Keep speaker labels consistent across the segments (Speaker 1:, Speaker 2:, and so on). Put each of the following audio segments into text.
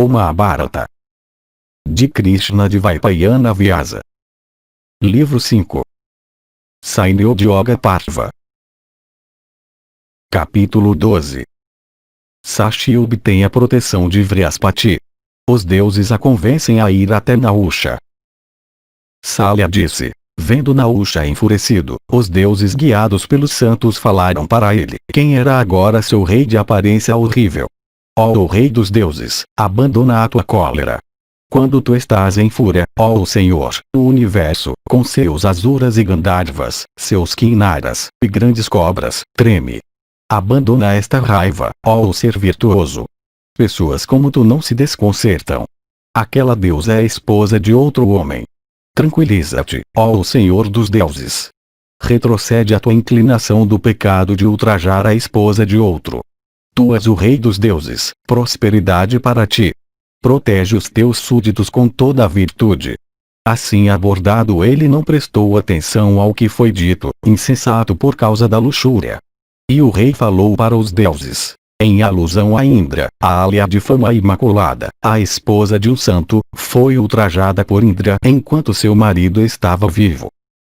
Speaker 1: O Mahabharata. De Krishna Dvaipayana Vyasa. Livro 5. Sainyoga Parva. Capítulo 12. Sashi obtém a proteção de Vrihaspati. Os deuses a convencem a ir até Nahusha. Salya disse. Vendo Nahusha enfurecido, os deuses guiados pelos santos falaram para ele: quem era agora seu rei de aparência horrível? Ó o rei dos deuses, abandona a tua cólera. Quando tu estás em fúria, ó o Senhor, o universo, com seus Asuras e Gandharvas, seus Kinnaras, e grandes cobras, treme. Abandona esta raiva, ó o ser virtuoso. Pessoas como tu não se desconcertam. Aquela deusa é a esposa de outro homem. Tranquiliza-te, ó o Senhor dos deuses. Retrocede a tua inclinação do pecado de ultrajar a esposa de outro. Tu és o rei dos deuses, prosperidade para ti. Protege os teus súditos com toda a virtude. Assim abordado, ele não prestou atenção ao que foi dito, insensato por causa da luxúria. E o rei falou para os deuses, em alusão a Indra, a alha de fama imaculada, a esposa de um santo, foi ultrajada por Indra enquanto seu marido estava vivo.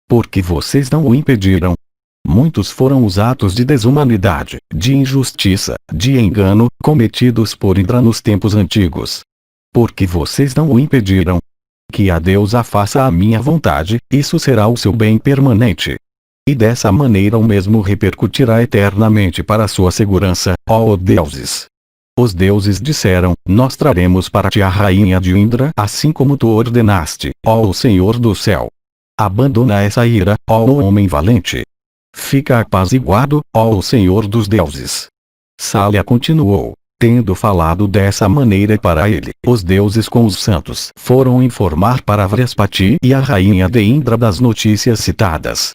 Speaker 1: Porque vocês não o impediram? Muitos foram os atos de desumanidade, de injustiça, de engano, cometidos por Indra nos tempos antigos. Porque vocês não o impediram? Que a deusa faça a minha vontade, isso será o seu bem permanente. E dessa maneira o mesmo repercutirá eternamente para a sua segurança, ó deuses. Os deuses disseram: nós traremos para ti a rainha de Indra assim como tu ordenaste, ó Senhor do céu. Abandona essa ira, ó homem valente. Fica apaziguado, ó Senhor dos deuses. Salya continuou. Tendo falado dessa maneira para ele, os deuses com os santos foram informar para Vrihaspati e a rainha de Indra das notícias citadas.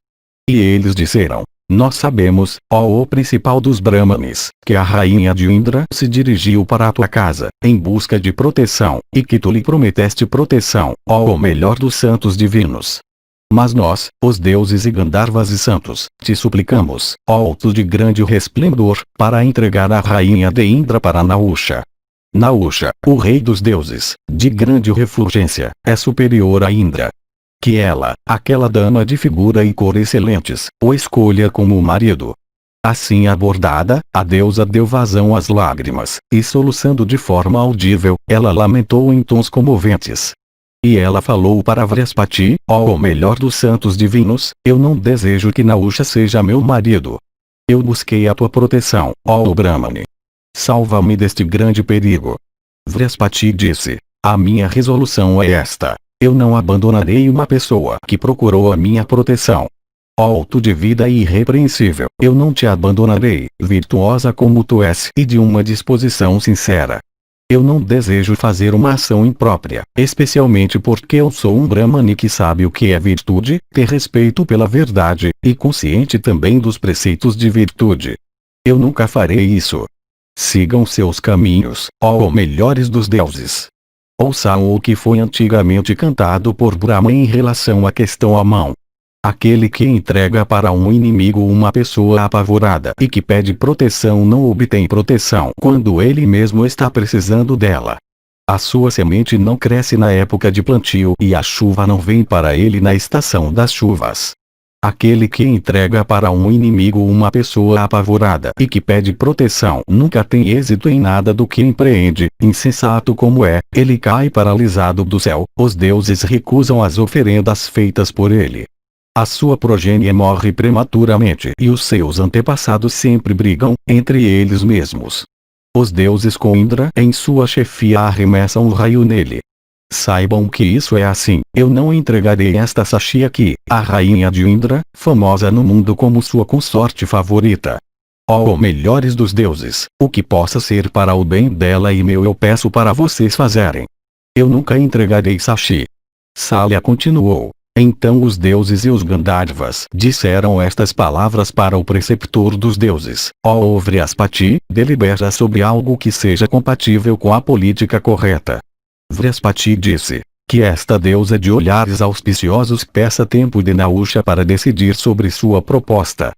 Speaker 1: E eles disseram: nós sabemos, ó o principal dos Brahmanes, que a rainha de Indra se dirigiu para a tua casa, em busca de proteção, e que tu lhe prometeste proteção, ó o melhor dos santos divinos. Mas nós, os deuses e Gandharvas e santos, te suplicamos, ó tu de grande resplendor, para entregar a rainha de Indra para Nahusha. Nahusha, o rei dos deuses, de grande refulgência, é superior a Indra. Que ela, aquela dama de figura e cor excelentes, o escolha como marido. Assim abordada, a deusa deu vazão às lágrimas, e soluçando de forma audível, ela lamentou em tons comoventes. E ela falou para Vrihaspati: ó o melhor dos santos divinos, eu não desejo que Nahusha seja meu marido. Eu busquei a tua proteção, ó Brahmane. Salva-me deste grande perigo. Vrihaspati disse: a minha resolução é esta. Eu não abandonarei uma pessoa que procurou a minha proteção. Ó tu de vida irrepreensível, eu não te abandonarei, virtuosa como tu és e de uma disposição sincera. Eu não desejo fazer uma ação imprópria, especialmente porque eu sou um Brahmane que sabe o que é virtude, ter respeito pela verdade, e consciente também dos preceitos de virtude. Eu nunca farei isso. Sigam seus caminhos, ó melhores dos deuses. Ouçam o que foi antigamente cantado por Brahma em relação à questão à mão. Aquele que entrega para um inimigo uma pessoa apavorada e que pede proteção não obtém proteção quando ele mesmo está precisando dela. A sua semente não cresce na época de plantio e a chuva não vem para ele na estação das chuvas. Aquele que entrega para um inimigo uma pessoa apavorada e que pede proteção nunca tem êxito em nada do que empreende, insensato como é, ele cai paralisado do céu, os deuses recusam as oferendas feitas por ele. A sua progênie morre prematuramente e os seus antepassados sempre brigam, entre eles mesmos. Os deuses com Indra em sua chefia arremessam o raio nele. Saibam que isso é assim, eu não entregarei esta Sashi aqui, a rainha de Indra, famosa no mundo como sua consorte favorita. Ó melhores dos deuses, o que possa ser para o bem dela e meu eu peço para vocês fazerem. Eu nunca entregarei Sashi. Salya continuou. Então os deuses e os Gandharvas disseram estas palavras para o preceptor dos deuses: ó Vrihaspati, delibera sobre algo que seja compatível com a política correta. Vrihaspati disse: que esta deusa de olhares auspiciosos peça tempo de Nahusha para decidir sobre sua proposta.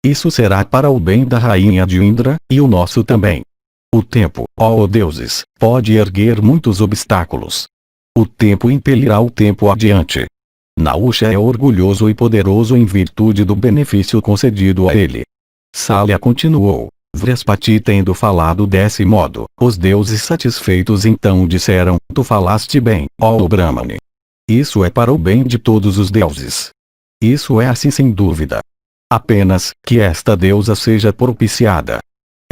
Speaker 1: Isso será para o bem da rainha de Indra, e o nosso também. O tempo, ó deuses, pode erguer muitos obstáculos. O tempo impelirá o tempo adiante. Nahusha é orgulhoso e poderoso em virtude do benefício concedido a ele. Salya continuou. Vrihaspati tendo falado desse modo, os deuses satisfeitos então disseram: Tu falaste bem, ó Brahmane. Isso é para o bem de todos os deuses. Isso é assim sem dúvida. Apenas que esta deusa seja propiciada.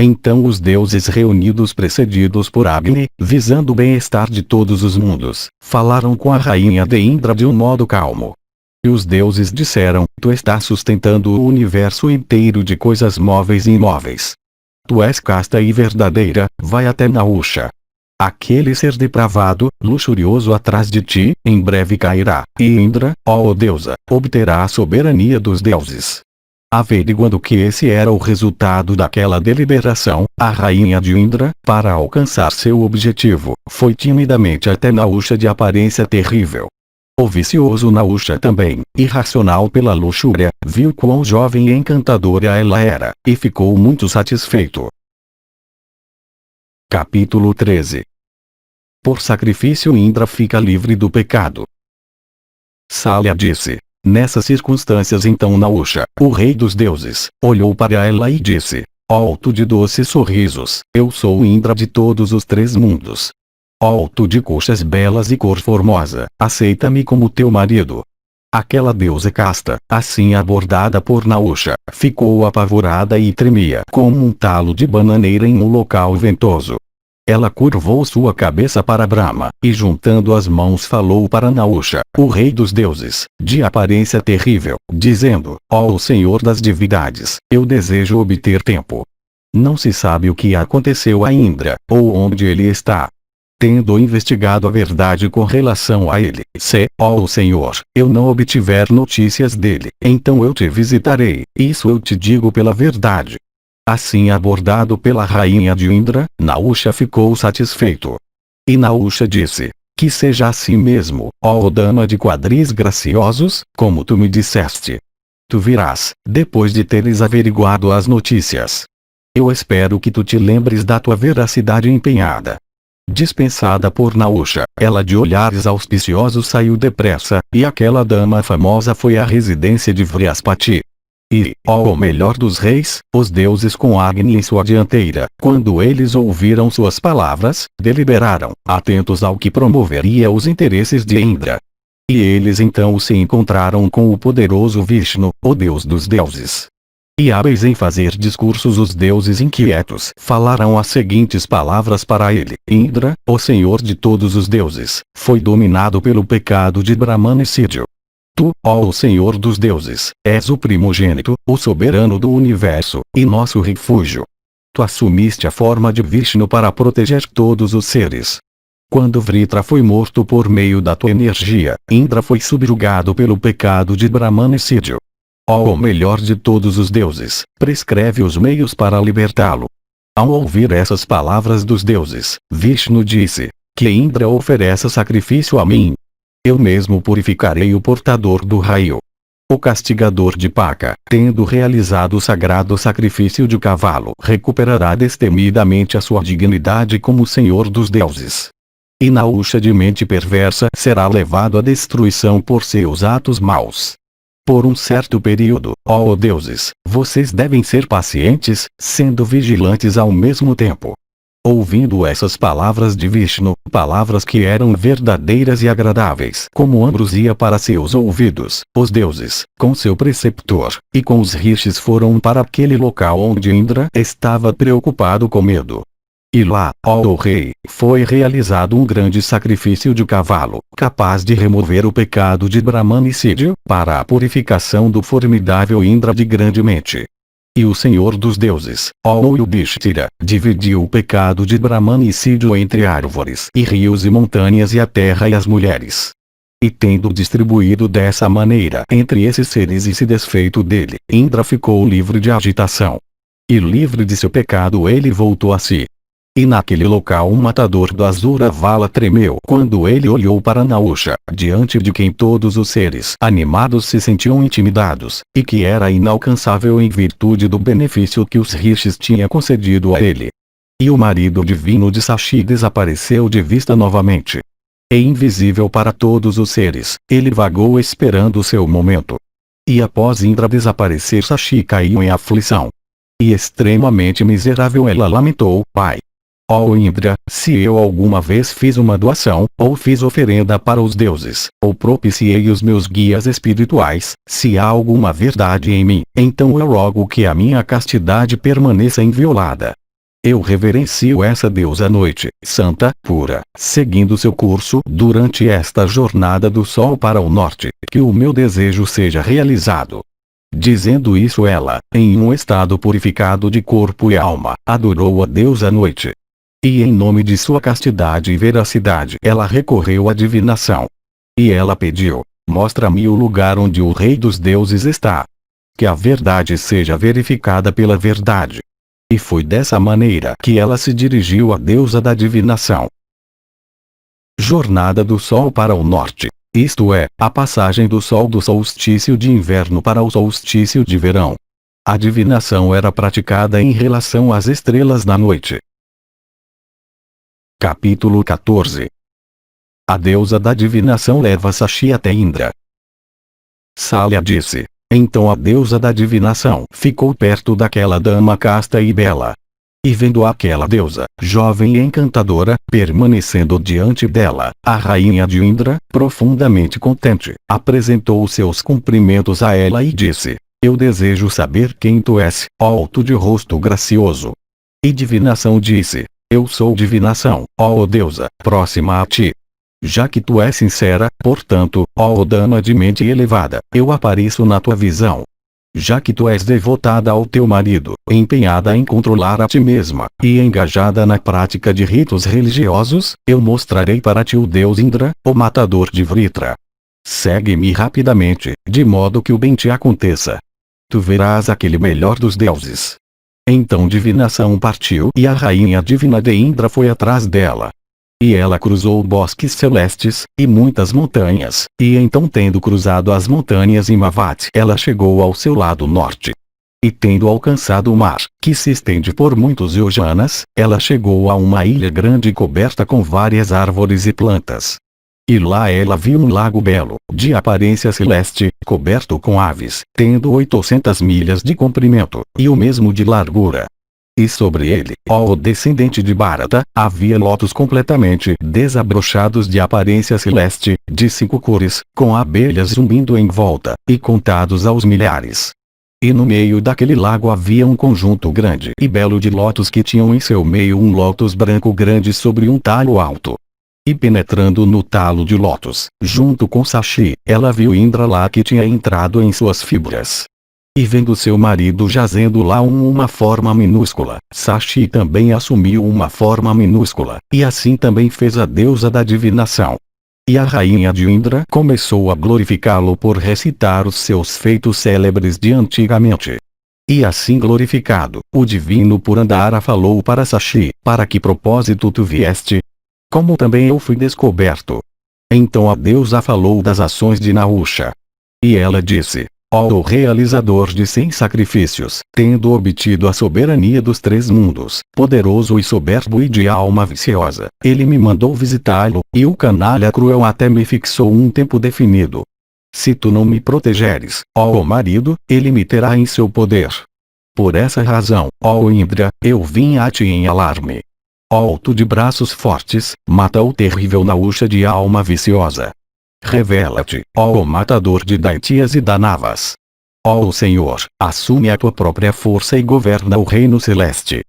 Speaker 1: Então os deuses reunidos precedidos por Agni, visando o bem-estar de todos os mundos, falaram com a rainha de Indra de um modo calmo. E os deuses disseram: Tu estás sustentando o universo inteiro de coisas móveis e imóveis. Tu és casta e verdadeira, vai até Nahusha. Aquele ser depravado, luxurioso atrás de ti, em breve cairá, e Indra, ó deusa, obterá a soberania dos deuses. Averiguando que esse era o resultado daquela deliberação, a rainha de Indra, para alcançar seu objetivo, foi timidamente até Nahusha de aparência terrível. O vicioso Nahusha também, irracional pela luxúria, viu quão jovem e encantadora ela era, e ficou muito satisfeito. Capítulo 13. Por sacrifício Indra fica livre do pecado. Salya disse. Nessas circunstâncias então Nahusha, o rei dos deuses, olhou para ela e disse: Ó tu de doces sorrisos, eu sou o Indra de todos os três mundos. Ó tu de coxas belas e cor formosa, aceita-me como teu marido. Aquela deusa casta, assim abordada por Nahusha, ficou apavorada e tremia como um talo de bananeira em um local ventoso. Ela curvou sua cabeça para Brahma, e juntando as mãos falou para Nahusha, o rei dos deuses, de aparência terrível, dizendo: Ó Senhor das divindades, eu desejo obter tempo. Não se sabe o que aconteceu a Indra, ou onde ele está. Tendo investigado a verdade com relação a ele, se, ó Senhor, eu não obtiver notícias dele, então eu te visitarei, isso eu te digo pela verdade. Assim abordado pela rainha de Indra, Nahusha ficou satisfeito. E Nahusha disse: Que seja assim mesmo, ó dama de quadris graciosos, como tu me disseste. Tu virás, depois de teres averiguado as notícias. Eu espero que tu te lembres da tua veracidade empenhada. Dispensada por Nahusha, ela de olhares auspiciosos saiu depressa, e aquela dama famosa foi à residência de Vrihaspati. E, ó o melhor dos reis, os deuses com Agni em sua dianteira, quando eles ouviram suas palavras, deliberaram, atentos ao que promoveria os interesses de Indra. E eles então se encontraram com o poderoso Vishnu, o deus dos deuses. E hábeis em fazer discursos os deuses inquietos falaram as seguintes palavras para ele: Indra, o senhor de todos os deuses, foi dominado pelo pecado de Brahmanicídio. Tu, ó Senhor dos deuses, és o primogênito, o soberano do universo, e nosso refúgio. Tu assumiste a forma de Vishnu para proteger todos os seres. Quando Vritra foi morto por meio da tua energia, Indra foi subjugado pelo pecado de Brahmanicídio. Ó o melhor de todos os deuses, prescreve os meios para libertá-lo. Ao ouvir essas palavras dos deuses, Vishnu disse: Que Indra ofereça sacrifício a mim. Eu mesmo purificarei o portador do raio. O castigador de Paka, tendo realizado o sagrado sacrifício de cavalo, recuperará destemidamente a sua dignidade como senhor dos deuses. E Nahusha de mente perversa será levado à destruição por seus atos maus. Por um certo período, ó deuses, vocês devem ser pacientes, sendo vigilantes ao mesmo tempo. Ouvindo essas palavras de Vishnu, palavras que eram verdadeiras e agradáveis como ambrosia para seus ouvidos, os deuses, com seu preceptor, e com os rishis foram para aquele local onde Indra estava preocupado com medo. E lá, ó rei, foi realizado um grande sacrifício de cavalo, capaz de remover o pecado de Brahmanicídio, para a purificação do formidável Indra de grande mente. E o Senhor dos deuses, ó Yudhishthira, dividiu o pecado de Brahmanicídio entre árvores e rios e montanhas e a terra e as mulheres. E tendo distribuído dessa maneira entre esses seres e se desfeito dele, Indra ficou livre de agitação. E livre de seu pecado ele voltou a si. E naquele local um matador do Asura Vala tremeu quando ele olhou para Nahusha, diante de quem todos os seres animados se sentiam intimidados, e que era inalcançável em virtude do benefício que os rishis tinham concedido a ele. E o marido divino de Sashi desapareceu de vista novamente. E invisível para todos os seres, ele vagou esperando seu momento. E após Indra desaparecer, Sashi caiu em aflição. E extremamente miserável ela lamentou: Pai, ó Indra, se eu alguma vez fiz uma doação, ou fiz oferenda para os deuses, ou propiciei os meus guias espirituais, se há alguma verdade em mim, então eu rogo que a minha castidade permaneça inviolada. Eu reverencio essa deusa noite, santa, pura, seguindo seu curso durante esta jornada do sol para o norte, que o meu desejo seja realizado. Dizendo isso ela, em um estado purificado de corpo e alma, adorou a deusa noite. E em nome de sua castidade e veracidade ela recorreu à divinação. E ela pediu: mostra-me o lugar onde o rei dos deuses está. Que a verdade seja verificada pela verdade. E foi dessa maneira que ela se dirigiu à deusa da divinação. Jornada do Sol para o Norte. Isto é, a passagem do Sol do solstício de inverno para o solstício de verão. A divinação era praticada em relação às estrelas da noite. Capítulo 14. A deusa da divinação leva Sashi até Indra. Salya disse. Então a deusa da divinação ficou perto daquela dama casta e bela. E vendo aquela deusa, jovem e encantadora, permanecendo diante dela, a rainha de Indra, profundamente contente, apresentou seus cumprimentos a ela e disse: Eu desejo saber quem tu és, ó tu de rosto gracioso. E divinação disse: Eu sou divinação, ó deusa, próxima a ti. Já que tu és sincera, portanto, ó dama de mente elevada, eu apareço na tua visão. Já que tu és devotada ao teu marido, empenhada em controlar a ti mesma, e engajada na prática de ritos religiosos, eu mostrarei para ti o deus Indra, o matador de Vritra. Segue-me rapidamente, de modo que o bem te aconteça. Tu verás aquele melhor dos deuses. Então divinação partiu e a rainha divina de Indra foi atrás dela. E ela cruzou bosques celestes, e muitas montanhas, e então tendo cruzado as montanhas Himavat, ela chegou ao seu lado norte. E tendo alcançado o mar, que se estende por muitos yojanas, ela chegou a uma ilha grande coberta com várias árvores e plantas. E lá ela viu um lago belo, de aparência celeste, coberto com aves, tendo 800 milhas de comprimento, e o mesmo de largura. E sobre ele, ó descendente de Bharata, havia lotos completamente desabrochados de aparência celeste, de 5 cores, com abelhas zumbindo em volta, e contados aos milhares. E no meio daquele lago havia um conjunto grande e belo de lotos que tinham em seu meio um lótus branco grande sobre um talho alto. E penetrando no talo de lótus, junto com Sashi, ela viu Indra lá que tinha entrado em suas fibras. E vendo seu marido jazendo lá uma forma minúscula, Sashi também assumiu uma forma minúscula, e assim também fez a deusa da divinação. E a rainha de Indra começou a glorificá-lo por recitar os seus feitos célebres de antigamente. E assim glorificado, o divino Purandara falou para Sashi: Para que propósito tu vieste? Como também eu fui descoberto. Então a deusa falou das ações de Nahusha. E ela disse: Ó o realizador de 100 sacrifícios, tendo obtido a soberania dos 3 mundos, poderoso e soberbo e de alma viciosa, ele me mandou visitá-lo, e o canalha cruel até me fixou um tempo definido. Se tu não me protegeres, ó marido, ele me terá em seu poder. Por essa razão, ó Indra, eu vim a ti em alarme. Ó tu de braços fortes, mata o terrível Nahusha de alma viciosa. Revela-te, ó matador de Daitias e Danavas. Ó Senhor, assume a tua própria força e governa o reino celeste.